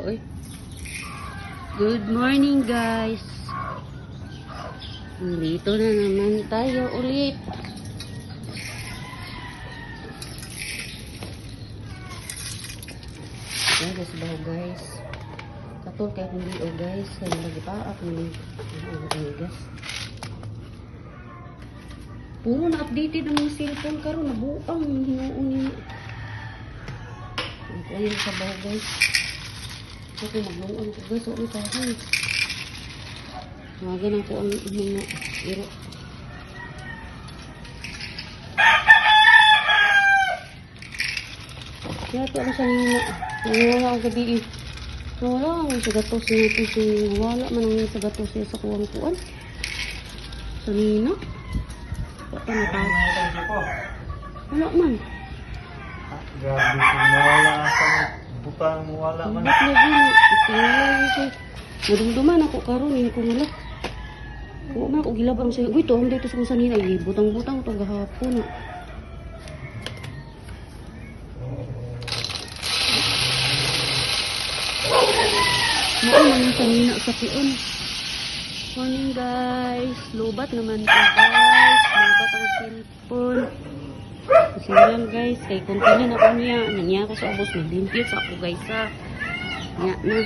Oy. Good morning guys. Dito na naman tayo ulit. Yan guys, baho guys. Katul kaya kung di guys. Kaya lagi pa ako ng gas. Puro na updated ang mga cellphone karon nabuang hinuon niya. Ayan sa baho guys. Ako magluon ko guys. O tayo. Mga ganang po ang mga iro. Kaya ito ang sanina. Wala ang gabi eh. Wala ang sagatos niya ito. Wala man ang sagatos niya sa kuwang-kuwan. Sanina. Bata na tayo. Wala man. Grabe kung nawala sa butang wala man. Ba't lagi na? Itingalan siya. Madumduman ako karon hindi ko wala. Oo man ako gilabang siya. Uy, ito ang dito sa sanina. Butang-butang ito gahapon. Naman yung sanina sa pion. Morning guys. Lobat naman po guys. Lobat ang cellphone. Kasi lang guys. Kay kontinya na ko niya. Nanya ako sa abos. Nalimpyo sa ako guys ha. Nga na.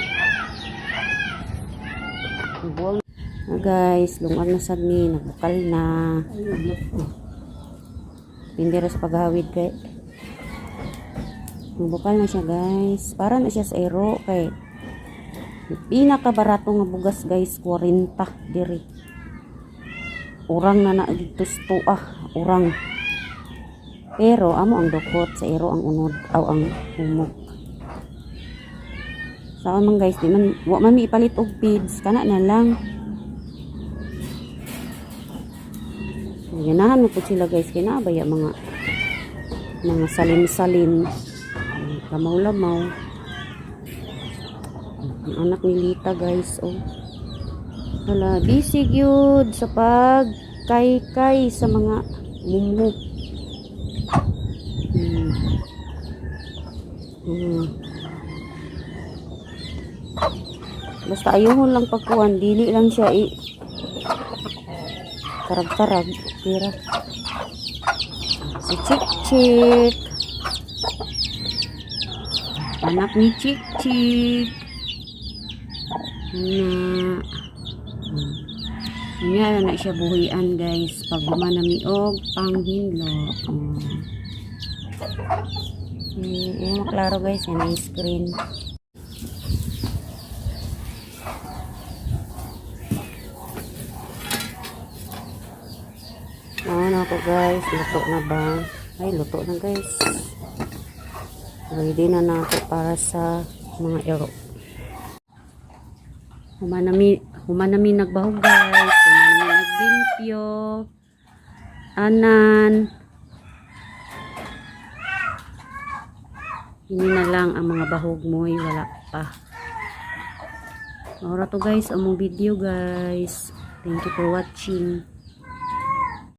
Buwang. Guys. Lungag na sad ni. Nagbukal na. Pindira sa paghawid guys. Nagbukal na siya guys. Para na siya sa ero kay pinakabarato nga bugas guys 40 diri. Urang na dito urang. Pero amo ang dukot sa ero ang unod aw ang humok. Saan man guys di man wa man mi ipalit og feeds kana na lang. Ganahan mo po sila guys kay naabaya mga salin-salin. Lamaw-lamaw. Ang anak ni Lita guys, oh. Hala, busy gyud sa pagkay-kay sa mga mumu. Basta ayuhon lang pagkuhan, dili lang siya tarag-tarag, tira. Si Chik-Chik. Anak ni Chik-Chik. Na siya buhian guys pag gumanami og panghinlo. Yung klaro guys yan ang screen. Na ako guys, luto na ba? Ay luto na guys, ready na nato para sa mga ero. Humanami nagbahog guys. Humanami naglimpyo. Anan. Hindi na lang ang mga bahog mo. Wala pa. Ora to guys. Among video guys. Thank you for watching.